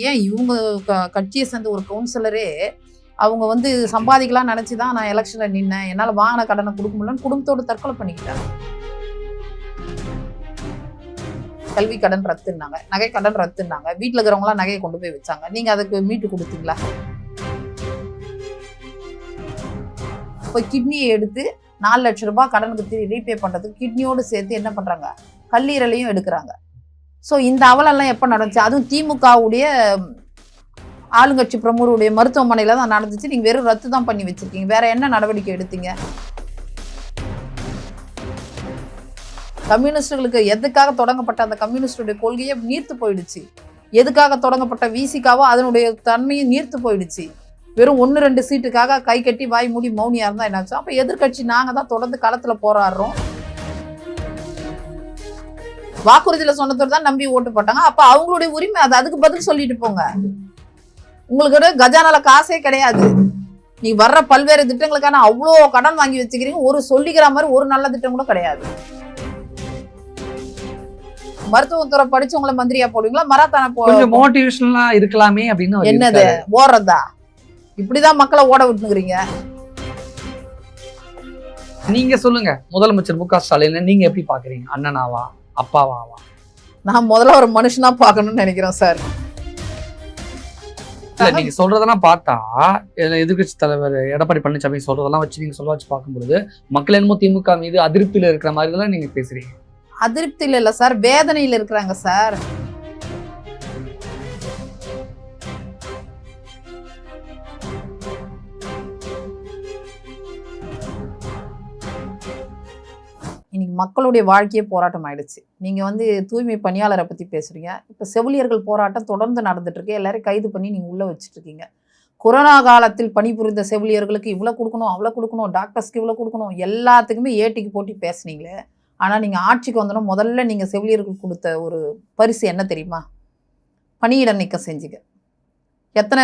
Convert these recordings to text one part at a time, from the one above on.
ஏன் இவங்க கட்சியை சேர்ந்த ஒரு கவுன்சிலரே அவங்க வந்து சம்பாதிக்கலாம் நினைச்சுதான் நான் எலெக்ஷன்ல நின்னேன், என்னால வாங்கின கடனை கொடுக்க முடியலன்னு குடும்பத்தோடு தற்கொலை பண்ணிக்கிட்டாங்க. கல்வி கடன் ரத்துனாங்க, நகை கடன் ரத்துனாங்க, வீட்டுல இருக்கிறவங்களாம் நகையை கொண்டு போய் வச்சாங்க. நீங்க அதுக்கு மீட்டு கொடுத்தீங்களா? இப்போ கிட்னியை எடுத்து 4 லட்சம் ரூபாய் கடனுக்கு ரீபே பண்றதுக்கு கிட்னியோடு சேர்த்து என்ன பண்றாங்க, கல்லீரலையும் எடுக்கிறாங்க. ஸோ இந்த அவலெல்லாம் எப்போ நடந்துச்சு? அதுவும் திமுகவுடைய ஆளுங்கட்சி பிரமுகருடைய மருத்துவமனையில தான் நடந்துச்சு. நீங்க வெறும் ரத்து தான் பண்ணி வச்சிருக்கீங்க, வேற என்ன நடவடிக்கை எடுத்தீங்க? கம்யூனிஸ்டுகளுக்கு எதுக்காக தொடங்கப்பட்ட அந்த கம்யூனிஸ்டுடைய கொள்கையை நீர்த்து போயிடுச்சு. எதுக்காக தொடங்கப்பட்ட விசிகாவோ அதனுடைய தன்மையும் நீர்த்து போயிடுச்சு. வெறும் 1-2 சீட்டுக்காக கை கட்டி வாய் மூடி மௌனியா இருந்தா என்னாச்சு? அப்ப எதிர்கட்சி நாங்க தான் தொடர்ந்து களத்துல போராடுறோம். வாக்குறுதியில சொன்னதோடு தான் நம்பி ஓட்டு போட்டாங்க. அப்ப அவங்களுடைய உரிமை அது, அதுக்கு பதில் சொல்லிட்டு போங்க. உங்களுக்கு கஜானால காசே கிடையாது. நீ வர்ற பல்வேறு திட்டங்களுக்கான அவ்வளோ கடன் வாங்கி வச்சுக்கிறீங்க, ஒரு சொல்லிக்கிற மாதிரி ஒரு நல்ல திட்டம் கூட கிடையாது. மருத்துவத்துறை படிச்சு உங்களை மந்திரியா போடுவீங்களா? மராத்தான மோட்டிவேஷனலா இருக்கலாமே அப்படின்னு. என்னது ஓடுறதா? இப்படிதான் மக்களை ஓட விட்டுக்கிறீங்க. நீங்க சொல்லுங்க, முதலமைச்சர் மு.க. ஸ்டாலின் நீங்க எப்படி பாக்குறீங்க? அண்ணனாவா அப்பாவாவா? நான் முதல்ல ஒரு மனுஷனா பார்க்கணும்னு நினைக்கிறேன் சார். நீங்க சொல்றதெல்லாம் பார்த்தா எதிர்கட்சி தலைவர் எடப்பாடி பழனிசாமி சொல்றதெல்லாம் வச்சு நீங்க சொல்ல வச்சு பார்க்கும்போது மக்கள் என்னமோ திமுக மீது அதிருப்தியில இருக்கிற மாதிரி தான் நீங்க பேசுறீங்க. அதிருப்தியில இல்ல சார், வேதனையில இருக்கிறாங்க சார். இன்னைக்கு மக்களுடைய வாழ்க்கையே போராட்டம் ஆயிடுச்சு. நீங்க வந்து தூய்மை பணியாளரை பத்தி பேசுறீங்க. இப்ப செவிலியர்கள் போராட்டம் தொடர்ந்து நடந்துட்டு இருக்கு. எல்லாரும் கைது பண்ணி நீங்க உள்ள வச்சுட்டு இருக்கீங்க. கொரோனா காலத்தில் பணிபுரிந்த செவிலியர்களுக்கு இவ்வளவு கொடுக்கணும், அவ்வளவு கொடுக்கணும், டாக்டர்ஸ்க்கு இவ்வளவு கொடுக்கணும், எல்லாத்துக்குமே ஏட்டிக்கு போட்டி பேசுனீங்களே. ஆனா நீங்க ஆட்சிக்கு வந்தோம் முதல்ல நீங்க செவிலியர்களுக்கு கொடுத்த ஒரு பரிசு என்ன தெரியுமா? பணியிட நீக்கம் செஞ்சீங்க. எத்தனை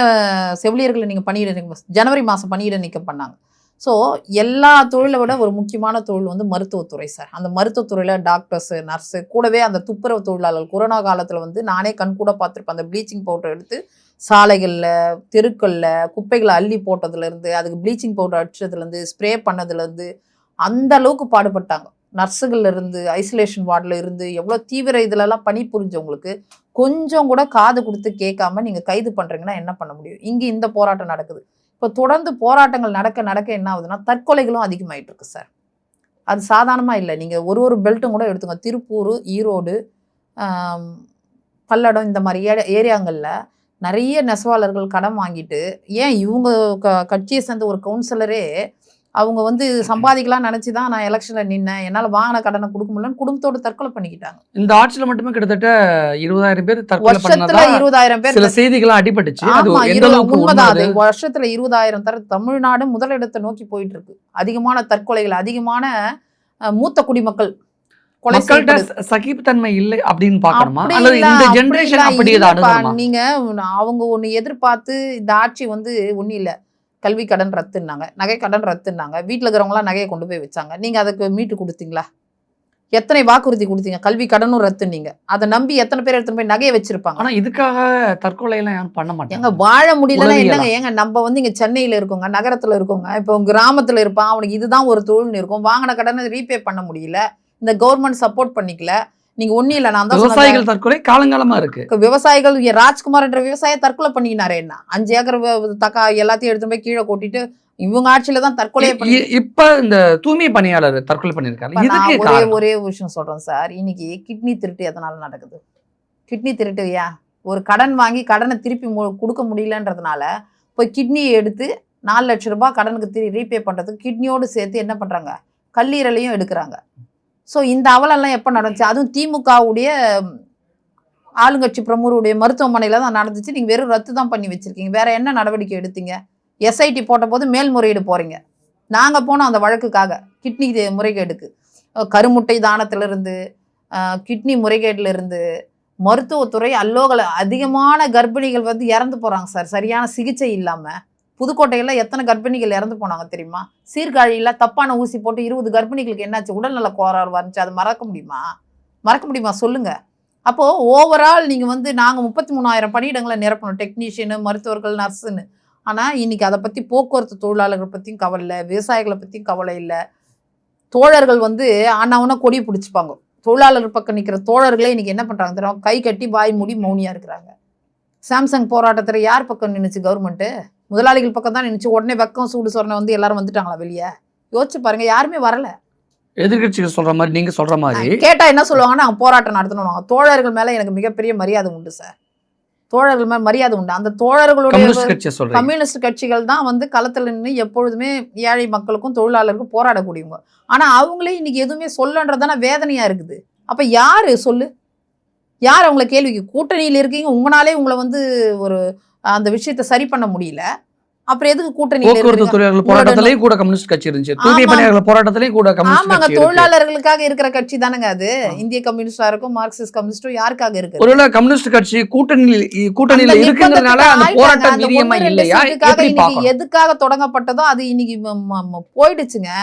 செவிலியர்களை நீங்க பணியிட நீக்கம், ஜனவரி மாதம் பணியிட நீக்கம் பண்ணாங்க. ஸோ எல்லா தொழிலை விட ஒரு முக்கியமான தொழில் வந்து மருத்துவத்துறை சார். அந்த மருத்துவத்துறையில் டாக்டர்ஸு, நர்ஸு, கூடவே அந்த துப்புரவு தொழிலாளர்கள் கொரோனா காலத்தில் வந்து நானே கண் கூட பார்த்துருப்பேன். அந்த ப்ளீச்சிங் பவுடர் எடுத்து சாலைகளில், தெருக்களில் குப்பைகளை அள்ளி போட்டதுலேருந்து, அதுக்கு ப்ளீச்சிங் பவுடர் அடிச்சதுலேருந்து, ஸ்ப்ரே பண்ணதுலேருந்து அந்த அளவுக்கு பாடுபட்டாங்க. நர்ஸுகள் இருந்து, ஐசோலேஷன் வார்டில் இருந்து, எவ்வளோ தீவிர இதிலெல்லாம் பணி புரிஞ்சவங்களுக்கு கொஞ்சம் கூட காது கொடுத்து கேட்காம நீங்கள் கைது பண்ணுறீங்கன்னா என்ன பண்ண முடியும்? இங்கே இந்த போராட்டம் நடக்குது. இப்போ தொடர்ந்து போராட்டங்கள் நடக்க நடக்க என்ன ஆகுதுன்னா தற்கொலைகளும் அதிகமாயிட்டு இருக்கு சார். அது சாதாரணமாக இல்லை. நீங்கள் ஒரு பெல்ட்டும் கூட எடுத்துங்க. திருப்பூர், ஈரோடு, பல்லடம் இந்த மாதிரி ஏரியாங்களில் நிறைய நெசவாளர்கள் கடன் வாங்கிட்டு, ஏன் இவங்க கட்சியை சேர்ந்த ஒரு கவுன்சிலரே அவங்க வந்து சம்பாதிக்கலாம் நினைச்சுதான் நான் எலெக்ஷன்ல நின்னேன், என்னால வாங்கின கடனை கொடுக்க முடியலன்னு குடும்பத்தோடு தற்கொலை பண்ணிக்கிட்டாங்க. இந்த ஆட்சியில மட்டுமே கிட்டத்தட்ட 20,000 பேர் தற்கொலை வருஷத்துல 20,000 பேர். சில செய்திகள் அடிபட்டுச்சு. உண்மைதான். அது வருஷத்துல 20,000 தமிழ்நாடு முதலிடத்தை நோக்கி போயிட்டு இருக்கு. அதிகமான தற்கொலைகள், அதிகமான மூத்த குடிமக்கள் சகிப்புத்தன்மை இல்லை அப்படின்னு பாக்கணுமா? அல்லது இந்த ஜெனரேஷன் அப்படியே நீங்க அவங்க ஒண்ணு எதிர்பார்த்து இந்த ஆட்சி வந்து ஒண்ணு இல்ல. கல்வி கடன் ரத்துனாங்க, நகை கடன் ரத்துனாங்க, வீட்டில் இருக்கிறவங்களாம் நகையை கொண்டு போய் வச்சாங்க. நீங்கள் அதுக்கு மீட்டு கொடுத்தீங்களா? எத்தனை வாக்குறுதி கொடுத்தீங்க? கல்வி கடனும் ரத்துனீங்க. அதை நம்பி எத்தனை பேர் எடுத்துன்னு போய் நகையை வச்சிருப்பாங்க? ஆனால் இதுக்காக தற்கொலை எல்லாம் யாரும் பண்ண மாட்டாங்க. எங்க வாழ முடியலன்னா என்னங்க? ஏங்க நம்ம வந்து இங்கே சென்னையில் இருக்கோங்க, நகரத்தில் இருக்கோங்க, இப்போ கிராமத்தில் இருப்பான், அவனுக்கு இதுதான் ஒரு தொழில்னு இருக்கும். வாங்கின கடனை ரீபே பண்ண முடியல, இந்த கவர்மெண்ட் சப்போர்ட் பண்ணிக்கல. நீங்க ஒன்னும் இல்ல, நான் தான் விவசாயிகள் தற்கொலை காலங்காலமா இருக்கு. விவசாயிகள் ராஜ்குமார் என்ற விவசாய தற்கொலை பண்ணிக்கினாரு. என்ன 5 ஏக்கர் தக்கா எல்லாத்தையும் எடுத்து போய் கீழே கொட்டிட்டு இவங்க ஆட்சியில தான் தற்கொலை பண்ணி. இப்ப இந்த தூய்மை பணியாளர் தற்கொலை பண்ணிருக்காரு. ஒரே விஷயம் சொல்றேன் சார். இன்னைக்கு கிட்னி திருட்டு எதனால நடக்குது? கிட்னி திருட்டு ஏன்? ஒரு கடன் வாங்கி கடனை திருப்பி கொடுக்க முடியலன்றதுனால போய் கிட்னியை எடுத்து 4 லட்சம் ரூபாய் கடனுக்கு ரீபே பண்றதுக்கு கிட்னியோடு சேர்த்து என்ன பண்றாங்க, கல்லீரலையும் எடுக்கிறாங்க. ஸோ இந்த அவலெல்லாம் எப்போ நடந்துச்சு? அதுவும் திமுகவுடைய ஆளுங்கட்சி பிரமுகருடைய மருத்துவமனையில தான் நடந்துச்சு. நீங்கள் வெறும் ரத்து தான் பண்ணி வச்சிருக்கீங்க, வேற என்ன நடவடிக்கை எடுத்தீங்க? எஸ்ஐடி போட்ட போது மேல்முறையீடு போறீங்க. நாங்கள் போனோம் அந்த வழக்குக்காக, கிட்னி முறைகேடுக்கு. கருமுட்டை தானத்திலிருந்து, கிட்னி முறைகேட்டிலிருந்து, மருத்துவத்துறை அல்லோகல அதிகமான கர்ப்பிணிகள் வந்து இறந்து போகிறாங்க சார், சரியான சிகிச்சை இல்லாமல். புதுக்கோட்டையில் எத்தனை கர்ப்பிணிகள் இறந்து போனாங்க தெரியுமா? சீர்காழியில் தப்பான ஊசி போட்டு 20 கர்ப்பிணிகளுக்கு என்னாச்சு? உடல்நல கோளாறு வந்துச்சு. அது மறக்க முடியுமா? சொல்லுங்க. அப்போ ஓவரால் நீங்க வந்து நாங்க 33,000 பணியிடங்களை நிரப்பணும், டெக்னீஷியனு, மருத்துவர்கள், நர்ஸுன்னு. ஆனா இன்னைக்கு அதை பத்தி போக்குவரத்து தொழிலாளர்கள் பத்தியும் கவலை இல்லை, விவசாயிகளை பத்தியும் கவலை இல்லை. தோழர்கள் வந்து ஆனாவுன்னா கொடி பிடிச்சிப்பாங்க. தொழிலாளர் பக்கம் நிற்கிற தோழர்களே இன்னைக்கு என்ன பண்றாங்க தெரியும், கை கட்டி வாய் மூடி மௌனியா இருக்கிறாங்க. சாம்சங் போராட்டத்தில் யார் பக்கம் நின்றுச்சு? கவர்மெண்ட்டு முதலாளிகள் பக்கம் தான் நின்றுச்சு. உடனே வெக்கம் சூடு சொன்ன வந்து எல்லாரும் வந்துட்டாங்களா வெளியே? யோசிச்சு பாருங்க, யாருமே வரல. எதிர்கட்சிகள் சொல்ற மாதிரி நீங்க சொல்ற மாதிரி கேட்டா என்ன சொல்லுவாங்கன்னா, நாங்கள் போராட்டம் நடத்தணும். தோழர்கள் மேல எனக்கு மிகப்பெரிய மரியாதை உண்டு சார். தோழர்கள் மேல மரியாதை உண்டு. அந்த தோழர்களுடைய கம்யூனிஸ்ட் கட்சிகள் தான் வந்து களத்துல நின்று எப்பொழுதுமே ஏழை மக்களுக்கும் தொழிலாளருக்கும் போராடக்கூடியவங்க. ஆனா அவங்களே இன்னைக்கு எதுவுமே சொல்லன்றதான வேதனையா இருக்குது. அப்ப யாரு சொல்லு, யார் அவங்களை கேள்விக்கு? கூட்டணியில் இருக்கீங்க, உங்களாலே உங்களை வந்து ஒரு அந்த விஷயத்தை சரி பண்ண முடியல. அப்புறம் எதுக்கு கூட்டணி? போக்குவரத்து தொழிலாளர்கள் போராட்டத்திலேயே கூட கம்யூனிஸ்ட் கட்சி இருந்துச்சு, தூய்மை பணியாளர்கள் போராட்டத்திலேயே கூட கம்யூனிஸ்ட் ஆமாங்க, கட்சி தொழிலாளர்களுக்காக இருக்கிற கட்சி தானங்க அது. இந்திய கம்யூனிஸ்டா இருக்கும், மார்க்சிஸ்ட் கம்யூனிஸ்டும் யாருக்காக இருக்கு? ஒருவேளை கம்யூனிஸ்ட் கட்சி கூட்டணியில இருக்குன்றதுனால அந்த போராட்டம் வீரியமா இல்லையா? இன்னைக்கு எதுக்காக தொடங்கப்பட்டதோ அது இன்னைக்கு போயிடுச்சுங்க.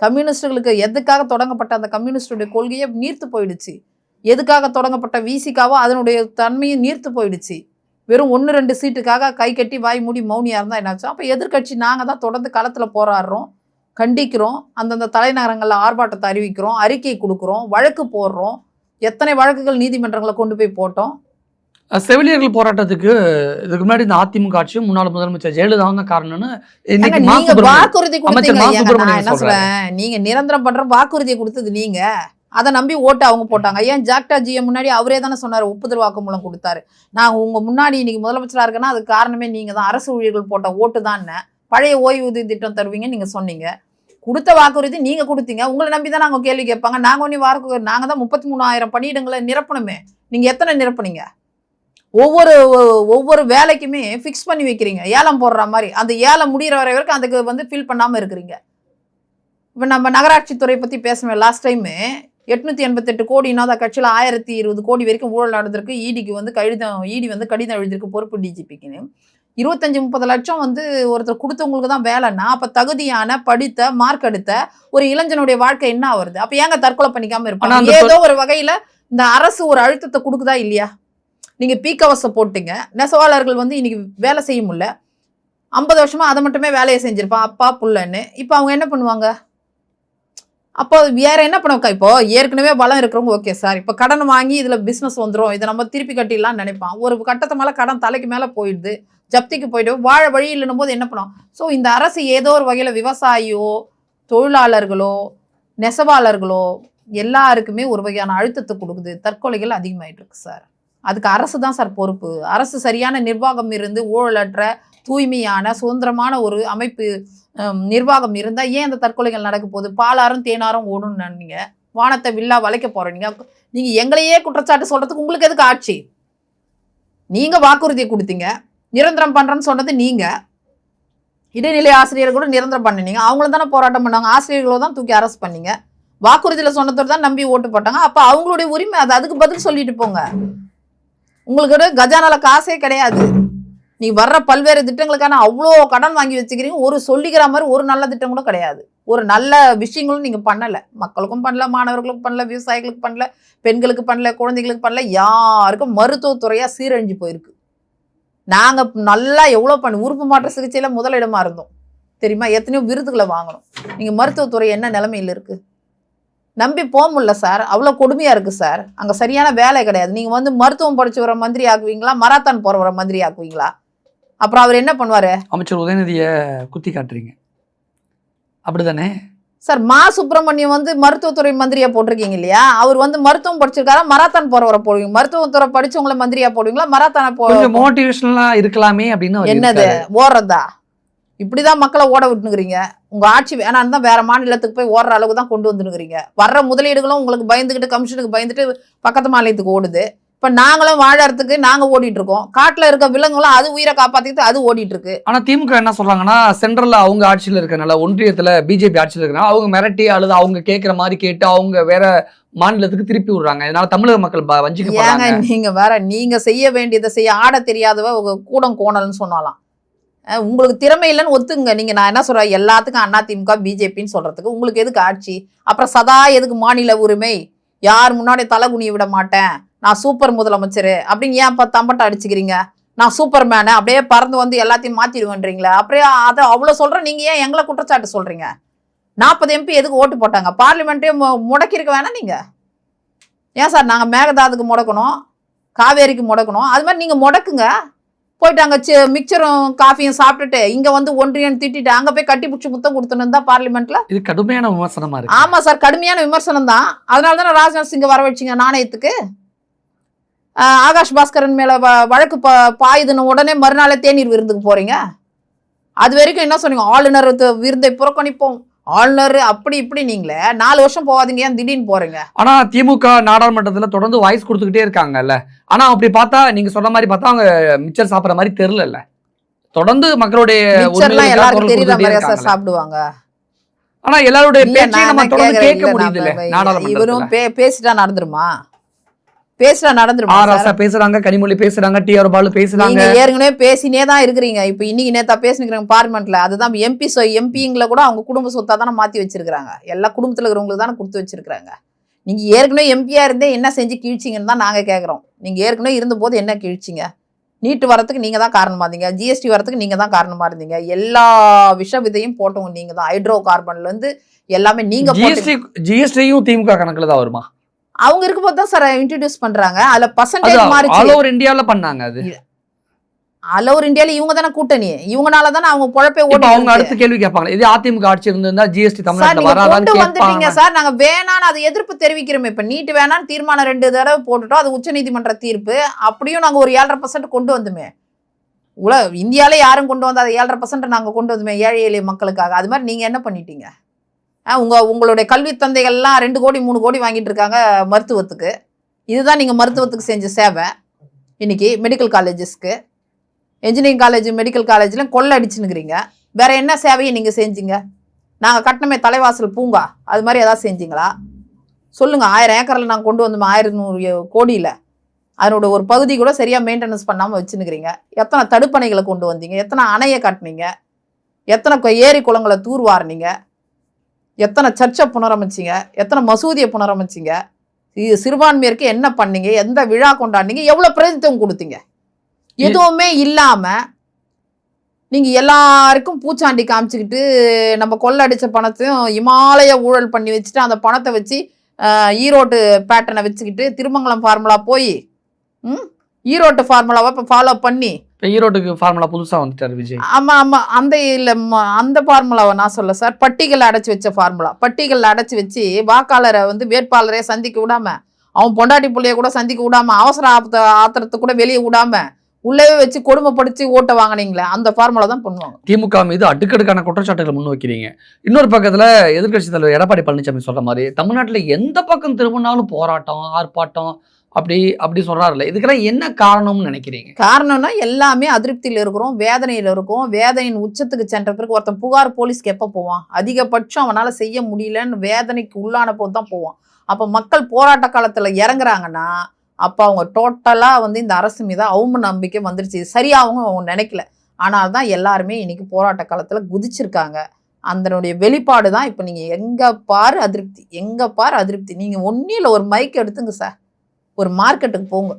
கம்யூனிஸ்டுகளுக்கு எதுக்காக தொடங்கப்பட்ட அந்த கம்யூனிஸ்டுடைய கொள்கையை நீர்த்து போயிடுச்சு. எதுக்காக தொடங்கப்பட்ட விசிகாவோ அதனுடைய தன்மையும் நீர்த்து போயிடுச்சு. வெறும் 1-2 சீட்டுக்காக கை கட்டி வாய் மூடி மௌனியா இருந்தா என்னாச்சு? அப்ப எதிர்கட்சி நாங்க தான் தொடர்ந்து களத்துல போராடுறோம், கண்டிக்கிறோம், அந்தந்த தலைநகரங்கள்ல ஆர்ப்பாட்டத்தை அறிவிக்கிறோம், அறிக்கை கொடுக்குறோம், வழக்கு போடுறோம். எத்தனை வழக்குகள் நீதிமன்றங்களை கொண்டு போய் போட்டோம். செவிலியர்கள் போராட்டத்துக்கு இதுக்கு முன்னாடி இந்த அதிமுக ஆட்சியும் முன்னாள் முதலமைச்சர் ஜெயலலிதா தான் காரணம்னு வாக்குறுதி கொடுத்தீங்க. நீங்க நிரந்தரம் பண்ற வாக்குறுதியை கொடுத்தது நீங்க, அதை நம்பி ஓட்டு அவங்க போட்டாங்க. ஏன் ஜாக்டா ஜிஎம் முன்னாடி அவரே தானே சொன்னார், ஒப்புதல் வாக்குமூலம் கொடுத்தாரு. நான் உங்க முன்னாடி இன்னைக்கு முதலமைச்சராக இருக்கேன்னா அதுக்கு காரணமே நீங்க தான். அரசு ஊழியர்கள் போட்ட ஓட்டு தான். பழைய ஓய்வூதிய திட்டம் தருவீங்க நீங்க சொன்னீங்க, கொடுத்த வாக்குறுதி நீங்க கொடுத்தீங்க. உங்களை நம்பி தான் நாங்கள் கேள்வி கேட்பாங்க. நாங்கள் ஒன்றும் நாங்கள் தான் 33,000 பணியிடங்களை நிரப்பணுமே. நீங்க எத்தனை நிரப்புனீங்க? ஒவ்வொரு வேலைக்குமே ஃபிக்ஸ் பண்ணி வைக்கிறீங்க, ஏலம் போடுற மாதிரி. அந்த ஏலம் முடிகிற வரை வரைக்கும் அதுக்கு வந்து ஃபில் பண்ணாமல் இருக்கிறீங்க. இப்போ நம்ம நகராட்சித்துறை பற்றி பேசணும். லாஸ்ட் டைமு 888 கோடி இன்னொரு கட்சியில் 1020 கோடி வரைக்கும் ஊழல் நடந்திருக்கு. இடி வந்து கடிதம் எழுதிருக்கு பொறுப்பு டிஜிபிக்குன்னு. 25-30 லட்சம் வந்து ஒருத்தர் கொடுத்தவங்களுக்கு தான் வேலைன்னா அப்போ தகுதியான படித்த மார்க் எடுத்த ஒரு இளைஞனுடைய வாழ்க்கை என்ன வருது? அப்போ ஏங்க தற்கொலை பண்ணிக்காம இருப்பாங்க? ஏதோ ஒரு வகையில் இந்த அரசு ஒரு அழுத்தத்தை கொடுக்குதா இல்லையா? நீங்க பீக்கவச போட்டீங்க, நெசவாளர்கள் வந்து இன்னைக்கு வேலை செய்ய முடியல. 50 வருஷமா அதை மட்டுமே வேலையை செஞ்சிருப்பான் அப்பா புள்ளன்னு. இப்போ அவங்க என்ன பண்ணுவாங்க? அப்போ வேற என்ன பண்ணுவாங்க? இப்போ ஏற்கனவே பலம் இருக்கிறவங்க ஓகே சார், இப்போ கடன் வாங்கி இதுல பிசினஸ் வந்துடும், இதை நம்ம திருப்பி கட்டிடலாம்னு நினைப்பான். ஒரு கட்டத்து மேல கடன் தலைக்கு மேல போயிடுது, ஜப்திக்கு போயிட்டு வாழ வழி இல்லைன்னும் போது என்ன பண்ணுவோம்? ஸோ இந்த அரசு ஏதோ ஒரு வகையில விவசாயியோ தொழிலாளர்களோ நெசவாளர்களோ எல்லாருக்குமே ஒரு வகையான அழுத்தத்தை கொடுக்குது. தற்கொலைகள் அதிகமாயிட்டு இருக்கு சார். அதுக்கு அரசு தான் சார் பொறுப்பு. அரசு சரியான நிர்வாகம் இருந்து ஊழலற்ற தூய்மையான சுதந்திரமான ஒரு அமைப்பு நிர்வாகம் இருந்தால் ஏன் அந்த தற்கொலைகள் நடக்க போகுது? பாலாரும் தேனாரும் ஓடுன்னு நினைங்க, வானத்தை வில்லா வளைக்க போறீங்க. நீங்க எங்களையே குற்றச்சாட்டு சொல்றதுக்கு உங்களுக்கு எதுக்கு ஆட்சி? நீங்க வாக்குறுதியை கொடுத்தீங்க, நிரந்தரம் பண்றேன்னு சொன்னது நீங்க. இடைநிலை ஆசிரியர்கள் கூட நிரந்தரம் பண்ணினீங்க, அவங்களும் தானே போராட்டம் பண்ணாங்க. ஆசிரியர்களோ தான் தூக்கி அரெஸ்ட் பண்ணீங்க. வாக்குறுதியில் சொன்னதோடு தான் நம்பி ஓட்டு போட்டாங்க. அப்போ அவங்களுடைய உரிமை அது, அதுக்கு பதில் சொல்லிட்டு போங்க. உங்களுக்கு கஜானால காசே கிடையாது. நீ வர்ற பல்வேறு திட்டங்களுக்கான அவ்வளோ கடன் வாங்கி வச்சுக்கிறீங்க. ஒரு சொல்லிக்கிற மாதிரி ஒரு நல்ல திட்டம் கூட கிடையாது. ஒரு நல்ல விஷயங்களும் நீங்கள் பண்ணலை. மக்களுக்கும் பண்ணல, மாணவர்களுக்கும் பண்ணல, விவசாயிகளுக்கு பண்ணல, பெண்களுக்கு பண்ணல, குழந்தைகளுக்கு பண்ணல, யாருக்கும். மருத்துவத்துறையாக சீரழிஞ்சு போயிருக்கு. நாங்கள் நல்லா எவ்வளோ உறுப்பு மாற்ற சிகிச்சையில் முதலிடமாக இருந்தோம் தெரியுமா? எத்தனையோ விருதுகளை வாங்கணும். நீங்கள் மருத்துவத்துறை என்ன நிலைமையில் இருக்குது? நம்பி போக முடியல சார். அவ்வளோ கொடுமையாக இருக்குது சார். அங்கே சரியான வேலை கிடையாது. நீங்கள் வந்து மருத்துவம் படிச்சு வர மந்திரி ஆக்குவீங்களா, மராத்தான் போகிற வர மந்திரி ஆக்குவீங்களா? அப்புறம் அவர் என்ன பண்ணுவார்? அமைச்சர் உதயநிதியை குத்தி காட்டுறீங்க அப்படிதானே சார்? மா சுப்பிரமணியம் வந்து மருத்துவத்துறை மந்திரியா போட்டிருக்கீங்க இல்லையா? அவர் வந்து மருத்துவம் படிச்சிருக்காரா, மராத்தான் போறவரை போடுவீங்க? மருத்துவத்துறை படிச்சவங்களை மந்திரியா போடுவீங்களா, மராத்தான மோட்டிவேஷனலா இருக்கலாமே அப்படின்னு? என்னது ஓடுறதா? இப்படிதான் மக்களை ஓட விட்டுனுக்குறீங்க. உங்க ஆட்சி வேணான்னு தான் வேற மாநிலத்துக்கு போய் ஓடுற அளவுக்கு தான் கொண்டு வந்துருக்கிறீங்க. வர்ற முதலீடுகளும் உங்களுக்கு பயந்துக்கிட்டு, கமிஷனுக்கு பயந்துட்டு பக்கத்து மாநிலத்துக்கு ஓடுது. இப்ப நாங்களும் வாழறதுக்கு நாங்க ஓடிட்டு இருக்கோம். காட்டுல இருக்க விலங்குகளும் அது உயிரை காப்பாத்திட்டு அது ஓடிட்டு இருக்கு. ஆனா திமுக என்ன சொல்றாங்கன்னா, சென்ட்ரல்ல அவங்க ஆட்சியில இருக்கனால, ஒன்றியத்துல பிஜேபி ஆட்சியில இருக்கனால அவங்க மிரட்டி அல்லது அவங்க கேட்கிற மாதிரி கேட்டு அவங்க வேற மாநிலத்துக்கு திருப்பி விடுறாங்க. இதனால தமிழக மக்கள் வஞ்சிக்கப்படுறாங்க. நீங்க வேற, நீங்க செய்ய வேண்டியதை செய்ய ஆட தெரியாதவ உங்க கூடம் கோணல்னு சொன்னாலாம். உங்களுக்கு திறமை இல்லைன்னு ஒத்துங்க. நீங்க நான் என்ன சொல்றேன், எல்லாத்துக்கும் அண்ணா திமுக பிஜேபின்னு சொல்றதுக்கு உங்களுக்கு எதுக்கு ஆட்சி? அப்புறம் சதா எதுக்கு மாநில உரிமை? யார் முன்னாடி தலை குனிய விட மாட்டேன், நான் சூப்பர் முதலமைச்சர் அப்படின்னு ஏன் தம்பட்டம் அடிச்சுக்கிறீங்க? நான் சூப்பர் மேனு அப்படியே பறந்து வந்து எல்லாத்தையும் மாத்திடுவேன்றீங்களா? அப்படியே அதை அவ்வளோ சொல்கிறேன், நீங்கள் ஏன் எங்களை குற்றச்சாட்டு சொல்கிறீங்க? 40 MP எதுக்கு ஓட்டு போட்டாங்க? பார்லிமெண்ட்டே முடக்கியிருக்க வேணாம் நீங்கள்? ஏன் சார் நாங்கள் மேகதாதுக்கு முடக்கணும், காவேரிக்கு முடக்கணும், அது மாதிரி நீங்கள் முடக்குங்க. போயிட்டு அங்கே மிக்சரும் காஃபியும் சாப்பிட்டுட்டு இங்கே வந்து ஒன்றியம் திட்டிட்டு அங்கே போய் கட்டி பிடிச்சி முத்தம் கொடுத்துன்னு தான் பார்லிமெண்ட்ல. இது கடுமையான விமர்சனமா இருக்கு. ஆமாம் சார், கடுமையான விமர்சனம் தான். அதனால தானே ராஜ்நாத் சிங்கை வர வச்சிங்க நாணயத்துக்கு. ஆகாஷ் பாஸ்கரன் மேலே வழக்கு பாயுதுன்னு உடனே மறுநாளே தேநீர் விருந்துக்கு போகிறீங்க. அது வரைக்கும் என்ன சொன்னீங்க? ஆளுநர் விருந்தை புறக்கணிப்போம், ஆளுநர் அப்படி இப்படி. நீங்களே 4 வருஷம் போகாதீங்க, ஏன் திடீர்னு போறீங்க? ஆனா திமுக நாடாளுமன்றத்துல தொடர்ந்து வாய்ஸ் கொடுத்துக்கிட்டே இருக்காங்கல்ல. ஆனா அப்படி பார்த்தா நீங்க சொன்ன மாதிரி பார்த்தா அவங்க மிச்சர் சாப்பிட்ற மாதிரி தெரியல. தொடர்ந்து மக்களுடைய எல்லாருக்கும் தெரியுற மாதிரியா சார் சாப்பிடுவாங்க? ஆனா எல்லாருடைய பேச்சையும் நம்ம தொடர்ந்து கேட்க முடியுதுல்ல நாடாளுமன்றத்துல. இவரும் பேசிட்டா நடந்துருமா? பேசுறாங்க, கனிமொழி பேசுறாங்க, டிஆர் பாலு பேசுறாங்க. ஏற்கனவே பேசினே தான் இருக்கிறீங்க. இப்ப இன்னைக்கு நேத்தா பேசினுக்கிறாங்க பார்லிமெண்ட்ல. அதுதான் எம்பிங்களை கூட அவங்க குடும்ப சொத்தா தானே மாத்தி வச்சிருக்காங்க. எல்லா குடும்பத்துல இருக்கிறவங்களுக்கு தானே கொடுத்து வச்சிருக்காங்க. நீங்க ஏற்கனவே எம்பியா இருந்தே என்ன செஞ்சு கிழிச்சிங்கன்னு தான் நாங்க கேட்கறோம். நீங்க ஏற்கனவே இருந்த போது என்ன கிழிச்சிங்க? நீட்டு வரத்துக்கு நீங்க தான் காரணமா இருந்தீங்க, ஜிஎஸ்டி வரத்துக்கு நீங்க தான் காரணமா இருந்தீங்க, எல்லா விஷ விதையும் போட்டவங்க நீங்க தான். ஹைட்ரோ கார்பன்ல இருந்து எல்லாமே நீங்க. ஜிஎஸ்டியும் திமுக கணக்குல தான் வருமா? அவங்க இருக்கும்போது தான் சார் இன்ட்ரோடியூஸ் பண்றாங்க. அதுல பர்சன்டேஜ் மாறிச்சு. ஆல் ஓவர் இந்தியால பண்ணாங்க. அது ஆல் ஓவர் இந்தியால இவங்க தானே கூட்டணி, இவங்கனால தானே அவங்க பொழப்பே ஓடி. அவங்க அடுத்த கேள்வி கேட்பாங்க, இது அதிமுக ஆட்சி இருந்திருந்தா ஜிஎஸ்டி தமிழ்நாட்டுல வராதான்னு வந்துட்டீங்க சார். நாங்க வேணான்னு அது எதிர்ப்பு தெரிவிக்கிறோம். இப்ப நீட் வேணான்னு தீர்மானம் 2 தடவை போட்டுட்டோம், அது உச்சநீதிமன்ற தீர்ப்பு. அப்படியும் நாங்க ஒரு 7.5% கொண்டு வந்துமே. இந்தியாலே யாரும் கொண்டு வந்தா 7.5% நாங்க கொண்டு வந்துமே ஏழை எளிய மக்களுக்காக. அது மாதிரி நீங்க என்ன பண்ணிட்டீங்க? உங்களுடைய கல்வி தந்தைகள்லாம் 2 கோடி 3 கோடி வாங்கிட்டு இருக்காங்க மருத்துவத்துக்கு. இதுதான் நீங்கள் மருத்துவத்துக்கு செஞ்ச சேவை. இன்னைக்கு மெடிக்கல் காலேஜஸ்க்கு, இன்ஜினியரிங் காலேஜ், மெடிக்கல் காலேஜ்லாம் கொள்ளை அடிச்சுன்னுக்கிறீங்க. வேற என்ன சேவையை நீங்கள் செஞ்சீங்க? நாங்கள் கட்டணமே தலைவாசல் பூங்கா, அது மாதிரி ஏதாவது செஞ்சீங்களா சொல்லுங்க? 1000 ஏக்கரில் நாங்கள் கொண்டு வந்தோம் 1100 கோடியில். அதனோட ஒரு பகுதி கூட சரியாக மெயின்டெனன்ஸ் பண்ணாமல் வச்சுன்னுக்கிறீங்க. எத்தனை தடுப்பணைகளை கொண்டு வந்தீங்க? எத்தனை அணையை கட்டினீங்க? எத்தனை ஏரி குளங்களை தூர்வாரினீங்க? எத்தனை சர்ச்சை புனரமைச்சிங்க? எத்தனை மசூதியை புனரமைச்சிங்க? சிறுபான்மையருக்கு என்ன பண்ணீங்க? எந்த விழா கொண்டாடினீங்க? எவ்வளோ பிரதித்துவம் கொடுத்தீங்க? எதுவுமே இல்லாமல் நீங்கள் எல்லாருக்கும் பூச்சாண்டி காமிச்சிக்கிட்டு நம்ம கொள்ளடிச்ச பணத்தையும் இமாலய ஊழல் பண்ணி வச்சுட்டு அந்த பணத்தை வச்சு ஈரோட்டு பேட்டர்னை வச்சுக்கிட்டு திருமங்கலம் ஃபார்முலா போய் ஈரோட்டு ஃபார்முலாவை இப்போ ஃபாலோ பண்ணி ஈரோட்டுக்கு ஃபார்முலா புதுசா வந்துட்டார் விஜய். ஆமா ஆமா, அந்த ஃபார்முலாவை நான் சொல்ல சார். பட்டிகள் அடைச்சி வச்ச ஃபார்முலா. பட்டிகள் அடைச்சி வச்சு வாக்காளரை வேட்பாளரே சந்திக்க விடாம, அவன் பொண்டாட்டி பிள்ளைய கூட சந்திக்க விடாம, அவசர ஆத்திரத்தை கூட வெளியே விடாம உள்ளவே வச்சு கொடுமைப்படுத்தி ஓட்ட வாங்கினீங்களே, அந்த ஃபார்முலா தான் பண்ணுவாங்க. திமுக மீது அடுக்கடுக்கான குற்றச்சாட்டுகளை முன் வைக்கிறீங்க. இன்னொரு பக்கத்துல எதிர்கட்சி தலைவர் எடப்பாடி பழனிசாமி சொல்ற மாதிரி தமிழ்நாட்டுல எந்த பக்கம் திரும்பினாலும் போராட்டம், ஆர்ப்பாட்டம் அப்படி சொல்றாருல்ல, இதுக்கெல்லாம் என்ன காரணம்னு நினைக்கிறீங்க? காரணம்னா எல்லாமே அதிருப்தியில் இருக்கிறோம், வேதனையில் இருக்கும். வேதனையின் உச்சத்துக்கு சென்ற பிறகு ஒருத்தன் புகார் போலீஸ்க்கு எப்போ போவான்? அதிகபட்சம் அவனால் செய்ய முடியலன்னு வேதனைக்கு உள்ளான போது தான் போவான். அப்போ மக்கள் போராட்ட காலத்தில் இறங்குறாங்கன்னா அப்போ அவங்க டோட்டலாக இந்த அரசு மீது அவம நம்பிக்கை வந்துருச்சு. சரியாகவும் அவங்க நினைக்கல. ஆனால் தான் எல்லாருமே இன்னைக்கு போராட்ட காலத்தில் குதிச்சிருக்காங்க. அதனுடைய வெளிப்பாடு தான் இப்போ நீங்கள் எங்கே பாரு அதிருப்தி, எங்கே பாரு அதிருப்தி. நீங்கள் ஒன்றில் ஒரு மைக் எடுத்துங்க சார், ஒரு மார்க்கெட்டுக்கு போங்க,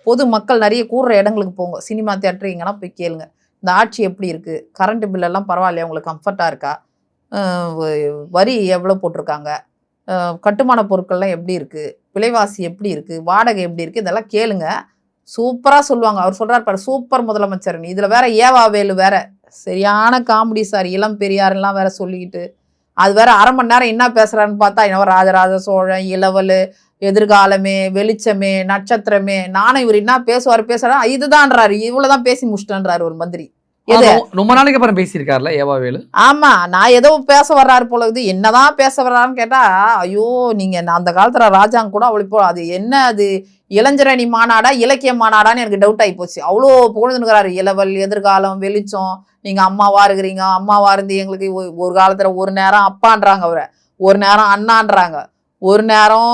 பொது மக்கள் நிறைய கூடுற இடங்களுக்கு போங்க, சினிமா தியேட்டர் இங்கெல்லாம் போய் கேளுங்க, இந்த ஆட்சி எப்படி இருக்குது, கரண்ட்டு பில்லெல்லாம் பரவாயில்லையா, உங்களுக்கு கம்ஃபர்ட்டாக இருக்கா, வரி எவ்வளோ போட்டிருக்காங்க, கட்டுமான பொருட்கள்லாம் எப்படி இருக்குது, விலைவாசி எப்படி இருக்குது, வாடகை எப்படி இருக்குது, இதெல்லாம் கேளுங்க. சூப்பராக சொல்லுவாங்க. அவர் சொல்கிறார் பாரு, சூப்பர் முதலமைச்சர்னு. இதில் வேற ஏவாவேலு வேற சரியான காமெடி சார். இளம் பெரியாரெல்லாம் வேற சொல்லிக்கிட்டு அது வேற அரை மணி நேரம் என்ன பேசுகிறான்னு பார்த்தா இன்னும் ராஜராஜ சோழன், இளவல், எதிர்காலமே, வெளிச்சமே, நட்சத்திரமே, நானும் இவர் என்ன பேசுறாரு, இதுதான்றாரு, இவ்வளவுதான் பேசி முடிச்சிட்டேன்றாரு ஒரு மந்திரி. ரொம்ப நாளைக்கு அப்புறம் பேசியிருக்காருல ஏவாவேலு. ஆமா, நான் ஏதோ பேச வர்றாரு போல இது. என்னதான் பேச வர்றாருன்னு கேட்டா, ஐயோ நீங்க அந்த காலத்துல ராஜாங்க கூட அவளை போ, அது என்ன, அது இளைஞரணி மாநாடா இலக்கிய மாநாடான்னு எனக்கு டவுட் ஆகி போச்சு. அவ்வளோ புகழ்ந்துக்கிறாரு. இளவல், எதிர்காலம், வெளிச்சம், நீங்க அம்மாவா இருக்கிறீங்க, அம்மாவா இருந்து எங்களுக்கு ஒரு காலத்துல ஒரு நேரம் அப்பான்றாங்க, அவரை ஒரு நேரம் அண்ணான்றாங்க, ஒரு நேரம்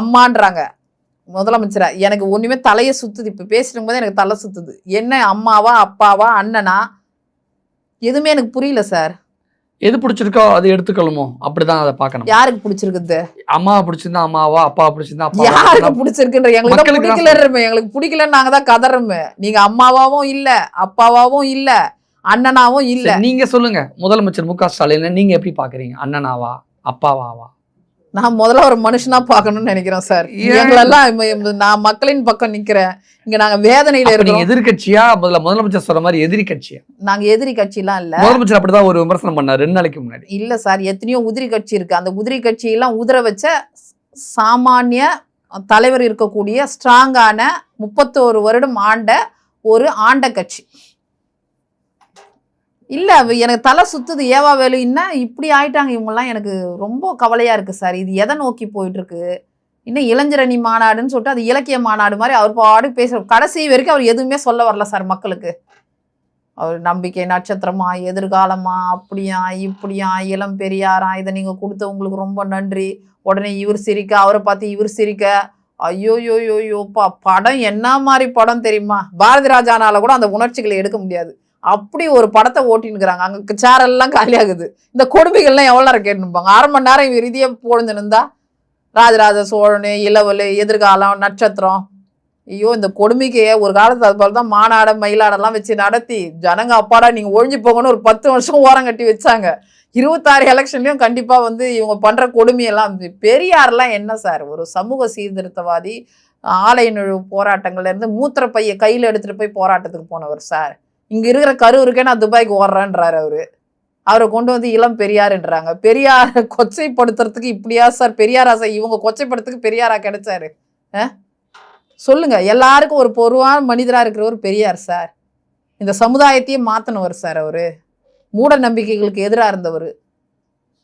அம்மான்றாங்க முதலமைச்சரா. எனக்கு ஒண்ணுமே தலையை சுத்துது. இப்ப பேசிடும் போது எனக்கு தலை சுத்துது. என்ன அம்மாவா, அப்பாவா, அண்ணனா, எதுவுமே எனக்கு புரியல சார். எது பிடிச்சிருக்கோ அது எடுத்துக்கணுமோ அப்படிதான் அதை பார்க்கணும். யாருக்கு பிடிச்சிருக்குது? அம்மாவை பிடிச்சிருந்தா அம்மாவா, அப்பாவை பிடிச்சிருந்தா அப்பா. யாருக்கு பிடிச்சிருக்குன்ற எங்களுக்கு மக்களுக்கு தான் பிடிக்கல, எங்களுக்கு பிடிக்கலன்னு நாங்க தான் கதறோமே. நீங்க அம்மாவாவும் இல்ல, அப்பாவாவும் இல்ல, அண்ணனாவும் இல்ல. நீங்க சொல்லுங்க, முதலமைச்சர் மு க ஸ்டாலின் நீங்க எப்படி பாக்குறீங்க? அண்ணனாவா, அப்பாவாவா? நான் முதல்ல ஒரு மனுஷனா பார்க்கணும்னு நினைக்கிறேன் சார். எங்களெல்லாம் நான் மக்களின் பக்கம் நிக்கிறேன். இங்க நாங்க வேதனையில இருக்கோம். எதிர்கட்சியா முதலமைச்சர் சொல்ற மாதிரி எதிரி கட்சியா? நாங்க எதிரி கட்சிலாம் இல்ல. முதலமைச்சர் அப்படிதான் ஒரு விமர்சனம் பண்ணார் 2 நாளைக்கு முன்னாடி. இல்ல சார், எத்தனையோ உதிரி கட்சி இருக்கு. அந்த உதிரி கட்சியெல்லாம் உதிர வச்ச சாமானிய தலைவர் இருக்கக்கூடிய ஸ்ட்ராங்கான 31 வருடம் ஆண்ட கட்சி இல்ல. எனக்கு தலை சுத்துது. ஏவா வேலுன்னா இப்படி ஆயிட்டாங்க இவங்கெல்லாம். எனக்கு ரொம்ப கவலையா இருக்கு சார். இது எதை நோக்கி போயிட்டு இருக்கு? இன்னும் இளைஞரணி மாநாடுன்னு சொல்லிட்டு அது இலக்கிய மாநாடு மாதிரி அவர் பாட்டுக்கு பேசுற. கடைசி வரைக்கும் அவர் எதுவுமே சொல்ல வரல சார் மக்களுக்கு. அவர் நம்பிக்கை நட்சத்திரமா, எதிர்காலமா, அப்படியா இப்படியா, இளம் பெரியாரா, இதை நீங்க கொடுத்தவங்களுக்கு ரொம்ப நன்றி. உடனே இவர் சிரிக்க, அவரை பார்த்து இவர் சிரிக்க. ஐயோயோயோயோப்பா, படம் என்ன மாதிரி படம் தெரியுமா? பாரதி ராஜானால கூட அந்த உணர்ச்சிகளை எடுக்க முடியாது. அப்படி ஒரு படத்தை ஓட்டினுக்கிறாங்க. அங்கே சேரெல்லாம் காலியாகுது. இந்த கொடுமைகள்லாம் எவ்வளோ நேரம் கேட்டுப்பாங்க? 1/2 மணி நேரம் இவர் இறுதியை போடுந்துருந்தா ராஜராஜ சோழன், இளவல், எதிர்காலம், நட்சத்திரம். ஐயோ, இந்த கொடுமைக்கு ஒரு காலத்து அது போல தான் மாநாட மயிலாடெல்லாம் வச்சு நடத்தி ஜனங்க அப்பாடா நீங்க ஒழிஞ்சு போங்கன்னு ஒரு 10 வருஷம் ஓரம் கட்டி வச்சாங்க. 26 எலெக்ஷன்லயும் கண்டிப்பா இவங்க பண்ற கொடுமையெல்லாம். பெரியார்லாம் என்ன சார், ஒரு சமூக சீர்திருத்தவாதி. ஆலை நுழைவு போராட்டங்கள்ல இருந்து மூத்திர பைய கையில எடுத்துட்டு போய் போராட்டத்துக்கு போனவர் சார். இங்க இருக்கிற கரூருக்கே நான் துபாய்க்கு ஓடுறேன்றாரு அவரை கொண்டு இளம் பெரியாருன்றாங்க. பெரியார கொச்சைப்படுத்துறதுக்கு இப்படியா சார் பெரியாரா சார்? இவங்க கொச்சைப்படுத்துறதுக்கு பெரியாரா கிடைச்சாரு? சொல்லுங்க. எல்லாருக்கும் ஒரு பொதுவான மனிதரா இருக்கிறவர் பெரியார் சார். இந்த சமுதாயத்தையே மாத்தினவர் சார். அவரு மூட நம்பிக்கைகளுக்கு எதிராக இருந்தவர்.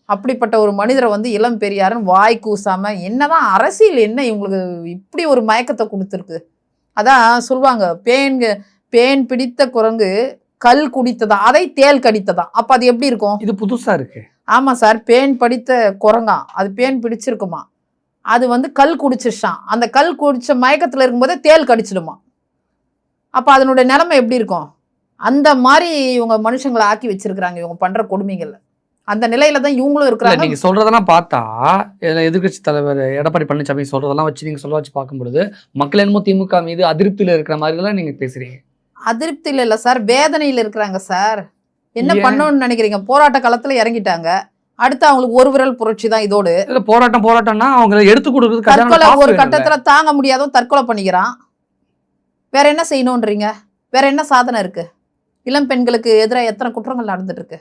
அப்படிப்பட்ட ஒரு மனிதரை இளம் பெரியாருன்னு வாய் கூசாம, என்னதான் அரசியல் என்ன இவங்களுக்கு இப்படி ஒரு மயக்கத்தை கொடுத்துருக்கு? அதான் சொல்லுவாங்க, பேன் பிடித்த குரங்கு கல் குடித்ததா, அதை தேல் கடித்ததா. அப்ப அது எப்படி இருக்கும்? இது புதுசா இருக்கு. ஆமா சார், பேன் படித்த குரங்கா, அது பேன் பிடிச்சிருக்குமா, அது கல் குடிச்சிருச்சான். அந்த கல் குடிச்ச மயக்கத்துல இருக்கும்போதே தேல் கடிச்சிடுமா. அப்ப அதனுடைய நிலைமை எப்படி இருக்கும்? அந்த மாதிரி இவங்க மனுஷங்களை ஆக்கி வச்சிருக்கிறாங்க இவங்க பண்ற கொடுமைகள்ல. அந்த நிலையில தான் இவங்களும் இருக்கிறாங்க. நீங்க சொல்றதெல்லாம் பார்த்தா, எதிர்கட்சி தலைவர் எடப்பாடி பழனிசாமி சொல்றதெல்லாம் வச்சு நீங்க சொல்ல வச்சு பார்க்கும்பொழுது மக்கள் என்னமோ திமுக மீது அதிருப்தியில இருக்கிற மாதிரி எல்லாம் நீங்க பேசுறீங்க. அதிருப்தியில இல்ல சார், வேதனையில இருக்கிறாங்க சார். என்ன பண்ணணும்னு நினைக்கிறீங்க? போராட்ட காலத்துல இறங்கிட்டாங்க. அடுத்து அவங்களுக்கு ஒரு விரல் புரட்சி தான் இதோடு. போராட்டம்னா அவங்க எடுத்து கொடுக்குறது தற்கொலை. ஒரு கட்டத்துல தாங்க முடியாதோ தற்கொலை பண்ணிக்கிறான். வேற என்ன செய்யணும்ன்றீங்க? வேற என்ன சாதனை இருக்கு? இளம் பெண்களுக்கு எதிராக எத்தனை குற்றங்கள் நடந்துட்டு இருக்கு?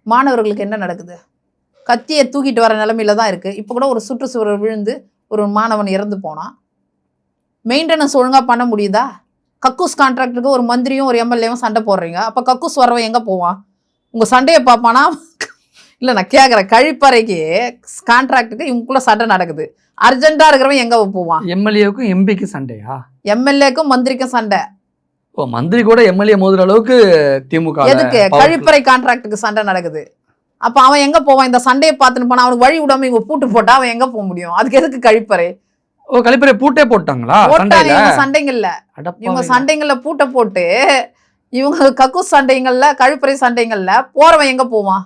மாணவர்களுக்கு என்ன நடக்குது? கத்தியை தூக்கிட்டு வர நிலைமையில தான் இருக்கு. இப்போ கூட ஒரு சுற்றுச்சுவர் விழுந்து ஒரு மாணவன் இறந்து போனான். மெயின்டெனன்ஸ் ஒழுங்கா பண்ண முடியுதா? கக்கூஸ் கான்ட்ராக்டுக்கு ஒரு மந்திரியும் ஒரு எம்எல்ஏவும் சண்டை போடுறீங்க. அப்போ கக்கூஸ் வரவன் எங்கே போவான்? உங்கள் சண்டையை பார்ப்பானா? இல்லை, நான் கேட்குறேன். கழிப்பறைக்கு கான்ட்ராக்டுக்கு இவங்களுக்குள்ள சண்டை நடக்குது. அர்ஜென்ட்டாக இருக்கிறவன் எங்கே போவான்? எம்எல்ஏவுக்கும் எம்பிக்கு சண்டையா? எம்எல்ஏக்கும் மந்திரிக்கும் சண்டை. ஓ, மந்திரி கூட எம்எல்ஏ மோதுற அளவுக்கு திமுக எதுக்கு? கழிப்பறை கான்ட்ராக்டுக்கு சண்டை நடக்குது. அப்போ அவன் எங்கே போவான்? இந்த சண்டையை பார்த்துன்னு போனா அவனுக்கு வழி விடாம இவங்க பூட்டு போட்டா அவன் எங்கே போக முடியும்? அதுக்கு எதுக்கு கழிப்பறை? ஓ, கழிப்பறை பூட்டே போட்டாங்களா? இவங்க சண்டைங்கள்ல பூட்டை போட்டு இவங்க கக்கூஸ் சண்டைங்கள்ல, கழிப்பறை சண்டைங்கள்ல போறவன் எங்க போவான்?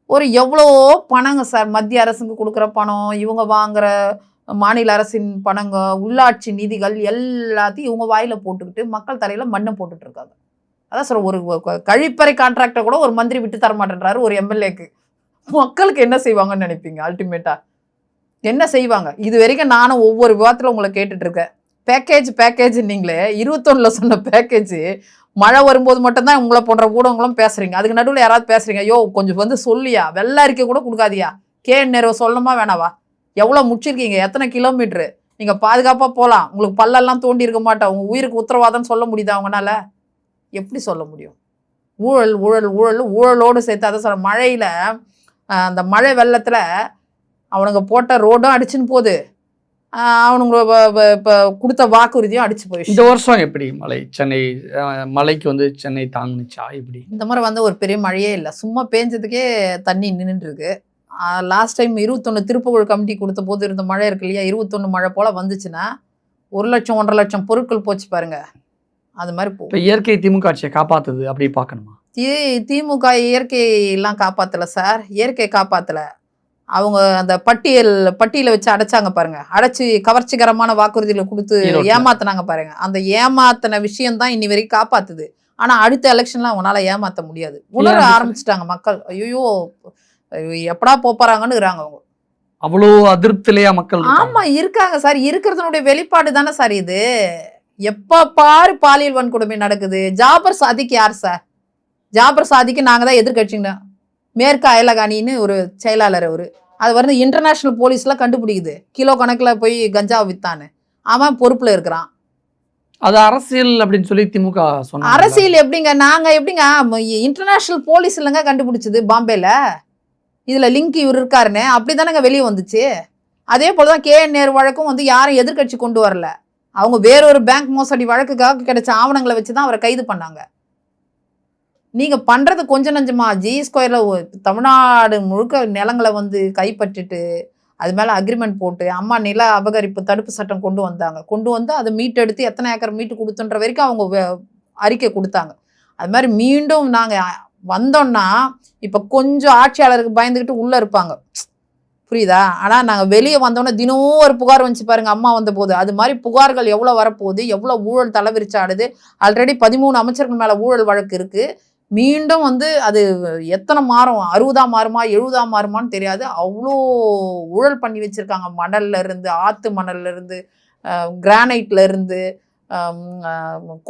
ஒரு எவ்வளோ பணங்க சார், மத்திய அரசுக்கு கொடுக்குற பணம், இவங்க வாங்குற மாநில அரசின் பணங்க, உள்ளாட்சி நிதிகள் எல்லாத்தையும் இவங்க வாயில போட்டுக்கிட்டு மக்கள் தலையில மண்ணை போட்டுட்டு இருக்காங்க. அதான் சார், ஒரு கழிப்பறை கான்ட்ராக்டை கூட ஒரு மந்திரி விட்டு தர மாட்டேன்றாரு ஒரு எம்எல்ஏக்கு. மக்களுக்கு என்ன செய்வாங்கன்னு நினைப்பீங்க? அல்டிமேட்டா என்ன செய்வாங்க? இது வரைக்கும் நானும் ஒவ்வொரு விவாதத்தில் உங்களை கேட்டுட்டு இருக்கேன். பேக்கேஜ் நீங்களே 21ல சொன்ன பேக்கேஜ் மழை வரும்போது மட்டும்தான் உங்களை போன்ற ஊடகங்களும் பேசுறீங்க. அதுக்கு நடுவில் யாராவது பேசுறீங்க, ஐயோ கொஞ்சம் சொல்லியா, வெள்ள அறிக்கை கூட கொடுக்காதியா, நேரு சொல்லணுமா வேணாவா? எவ்வளோ முடிச்சிருக்கீங்க? எத்தனை கிலோமீட்டரு? நீங்க பாதுகாப்பா போகலாம், உங்களுக்கு பல்லெல்லாம் தோண்டி இருக்க மாட்டோம், உங்க உயிருக்கு உத்தரவாதம் சொல்ல முடியுதா அவங்களால? எப்படி சொல்ல முடியும்? ஊழலோடு சேர்த்து. அதை சொல்ற மழையில, அந்த மழை வெள்ளத்துல அவனுங்க போட்ட ரோடும் அடிச்சுன்னு போகுது, அவனுங்க இப்போ கொடுத்த வாக்குறுதியும் அடிச்சு போயிடுச்சு. இந்த வருஷம் எப்படி சென்னை மழைக்கு சென்னை தாங்குச்சா? இப்படி இந்த மாதிரி ஒரு பெரிய மழையே இல்லை, சும்மா பேஞ்சதுக்கே தண்ணி நின்றுட்டு இருக்கு. லாஸ்ட் டைம் 21 திருப்புகழ் கமிட்டி கொடுத்த போது இருந்த மழை இருக்கு இல்லையா, 21 மழை போல வந்துச்சுன்னா 1 லட்சம் 1.5 லட்சம் பொருட்கள் போச்சு பாருங்க. அது மாதிரி இப்போ இயற்கை திமுக ஆட்சியை காப்பாத்துது அப்படி பார்க்கணுமா? திமுக இயற்கையெல்லாம் காப்பாத்தல சார். இயற்கை காப்பாத்தல. அவங்க அந்த பட்டியல வச்சு அடைச்சாங்க பாருங்க. அடைச்சு கவர்ச்சிகரமான வாக்குறுதிகளை குடுத்து ஈரோட்ல. ஏமாத்துனாங்க பாருங்க. அந்த ஏமாத்துன விஷயம் தான் இன்னி வரைக்கும் காப்பாத்துது. ஆனா அடுத்த எலெக்ஷன்ல அவங்களால ஏமாத்த முடியாது. உணர அப்படி ஆரம்பிச்சுட்டாங்க மக்கள். ஐயோ எப்படா போறாங்கன்னுறாங்க அவங்க. அவ்வளோ அதிருப்திலையா மக்கள் இருக்காங்க? ஆமா இருக்காங்க சார். இருக்கிறதுனுடைய வெளிப்பாடு தானே சார் இது. எப்ப பாரு பாலியல் வன்கொடுமை நடக்குது. ஜாபர் சாதிக் யார் சார்? ஜாபர் சாதிக்கு நாங்க தான் எதிர்கட்சிங்க. மேற்கு அயலக அணின்னு ஒரு செயலாளர் அவரு. அது வந்து இன்டர்நேஷனல் போலீஸ்லாம் கண்டுபிடிக்குது. கிலோ கணக்குல போய் கஞ்சா வித்தான்னு. அவன் பொறுப்புல இருக்கிறான். அது அரசியல் அப்படின்னு சொல்லி திமுக சொன்னாங்க. அரசியல் எப்படிங்க? நாங்க எப்படிங்க இன்டர்நேஷனல் போலீஸ் இல்லைங்க கண்டுபிடிச்சது பாம்பேல. இதுல லிங்க் இவர் இருக்காருன்னு அப்படிதானங்க வெளியே வந்துச்சு. அதே போலதான் KN நேரு வழக்கும் வந்து யாரும் எதிர்கட்சி கொண்டு வரல. அவங்க வேறொரு பேங்க் மோசடி வழக்குக்காக கிடைச்ச ஆவணங்களை வச்சுதான் அவரை கைது பண்ணாங்க. நீங்க பண்றது கொஞ்சம் நஞ்சமா? G2ல தமிழ்நாடு முழுக்க நிலங்களை வந்து கைப்பற்றிட்டு அது மேல அக்ரிமெண்ட் போட்டு அம்மா நில அபகரிப்பு தடுப்பு சட்டம் கொண்டு வந்தாங்க. கொண்டு வந்து அதை மீட்டெடுத்து எத்தனை ஏக்கர் மீட்டு கொடுத்துன்ற வரைக்கும் அவங்க அறிக்கை கொடுத்தாங்க. அது மாதிரி மீண்டும் நாங்க வந்தோம்னா இப்ப கொஞ்சம் ஆட்சியாளருக்கு பயந்துக்கிட்டு உள்ள இருப்பாங்க. புரியுதா? ஆனா நாங்க வெளியே வந்தோம்னா தினம் ஒரு புகார் வந்துச்சு பாருங்க அம்மா வந்த போது. அது மாதிரி புகார்கள் எவ்வளவு வரப்போகுது, எவ்வளவு ஊழல் தலைவிரிச்சாடுது. ஆல்ரெடி 13 அமைச்சர்கள் மேல ஊழல் வழக்கு இருக்கு. மீண்டும் வந்து அது எத்தனை மாறும், 60 மாறுமா 70 மாறுமான்னு தெரியாது. அவ்வளோ ஊழல் பண்ணி வச்சிருக்காங்க. மணல்ல இருந்து, ஆத்து மணல்ல இருந்து, கிரானைட்ல இருந்து,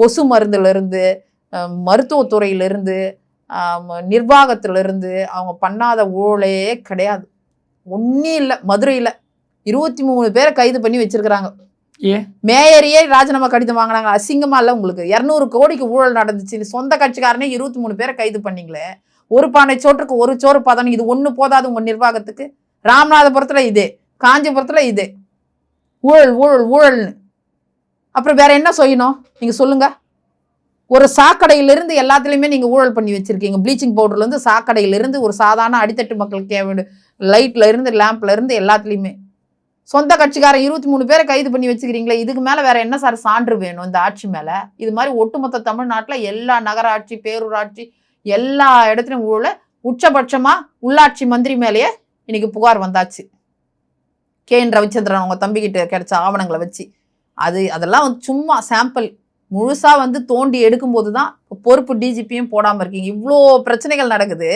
கொசு மருந்துல இருந்து, மருத்துவத்துறையில இருந்து, நிர்வாகத்துல இருந்து அவங்க பண்ணாத ஊழலே கிடையாது. ஒன்னும் இல்லை. மதுரையில 23 பேரை கைது பண்ணி வச்சிருக்கிறாங்க. மேயரையே ராஜினாமா கடிதம் வாங்கினாங்க. அசிங்கமா இல்ல உங்களுக்கு? 200 கோடிக்கு ஊழல் நடந்துச்சு. சொந்த கட்சிக்காரனே 23 பேரை கைது பண்ணீங்களே. ஒரு பானை சோற்றுக்கு ஒரு சோறு பதனம். இது ஒண்ணு போதாது உங்க நிர்வாகத்துக்கு? ராமநாதபுரத்துல இதே, காஞ்சிபுரத்துல இதே ஊழல் ஊழல் ஊழல்னு. அப்புறம் வேற என்ன செய்யணும் நீங்க சொல்லுங்க? ஒரு சாக்கடையிலிருந்து எல்லாத்துலயுமே நீங்க ஊழல் பண்ணி வச்சிருக்கீங்க. ப்ளீச்சிங் பவுடர்ல இருந்து சாக்கடையிலிருந்து ஒரு சாதாரண அடித்தட்டு மக்களுக்கு தேவையான லைட்ல இருந்து லேம்ப்ல இருந்து எல்லாத்துலயுமே சொந்த கட்சிக்காரன் 23 பேரை கைது பண்ணி வச்சுக்கிறீங்களே. இதுக்கு மேல வேற என்ன சார் சான்று வேணும் இந்த ஆட்சி மேல? இது மாதிரி ஒட்டுமொத்த தமிழ்நாட்டுல எல்லா நகராட்சி, பேரூராட்சி எல்லா இடத்துலயும் ஊழல். உச்சபட்சமா உள்ளாட்சி மந்திரி மேலேயே இன்னைக்கு புகார் வந்தாச்சு. KN ரவிச்சந்திரன் அவங்க தம்பிக்கிட்ட கிடைச்ச ஆவணங்களை வச்சு. அதெல்லாம் வந்து சும்மா சாம்பிள். முழுசா வந்து தோண்டி எடுக்கும் போதுதான் பொறுப்பு DGPயும் போடாம இருக்கீங்க. இவ்வளோ பிரச்சனைகள் நடக்குது.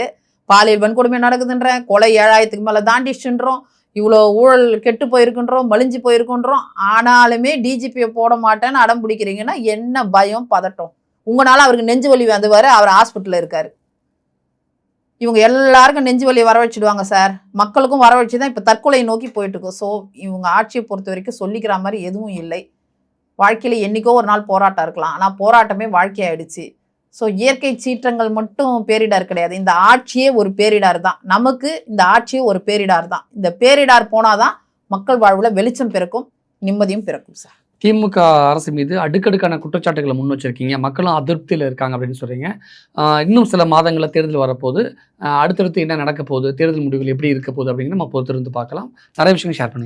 பாலியல் வன்கொடுமை நடக்குதுன்ற, கொலை 7000க்கு மேல தாண்டிச்சுன்றோம், இவ்வளோ ஊழல் கெட்டு போயிருக்குன்றோம், மலிஞ்சு போயிருக்குன்றோம். ஆனாலுமே DGPயை போட மாட்டேன்னு அடம் பிடிக்கிறீங்கன்னா என்ன பயம், பதட்டம்? உங்களால அவருக்கு நெஞ்சு வலி வந்துவாரு. அவர் ஹாஸ்பிட்டல்ல இருக்காரு. இவங்க எல்லாருக்கும் நெஞ்சு வலியை வரவழைச்சிடுவாங்க சார். மக்களுக்கும் வரவழைச்சுதான் இப்ப தற்கொலை நோக்கி போயிட்டு இருக்கோம். ஸோ இவங்க ஆட்சியை பொறுத்த வரைக்கும் சொல்லிக்கிற மாதிரி எதுவும் இல்லை. வாழ்க்கையில என்னைக்கோ ஒரு நாள் போராட்டம் இருக்கலாம். ஆனா போராட்டமே வாழ்க்கையாயிடுச்சு. ஸோ இயற்கை சீற்றங்கள் மட்டும் பேரிடர் கிடையாது. இந்த ஆட்சியே ஒரு பேரிடர் தான். நமக்கு இந்த ஆட்சியே ஒரு பேரிடர் தான். இந்த பேரிடர் போனாதான் மக்கள் வாழ்வுல வெளிச்சம் பிறக்கும், நிம்மதியும் பிறக்கும் சார். திமுக அரசு மீது அடுக்கடுக்கான குற்றச்சாட்டுகளை முன் வச்சிருக்கீங்க. மக்களும் அதிருப்தியில் இருக்காங்க அப்படின்னு சொல்றீங்க. இன்னும் சில மாதங்களில் தேர்தல் வரப்போகுது. அடுத்தடுத்து என்ன நடக்க போகுது, தேர்தல் முடிவுகள் எப்படி இருக்க போகுது அப்படிங்கிற நம்ம பொறுத்திருந்து பார்க்கலாம். நிறைய விஷயங்கள் ஷேர் பண்ணுங்க.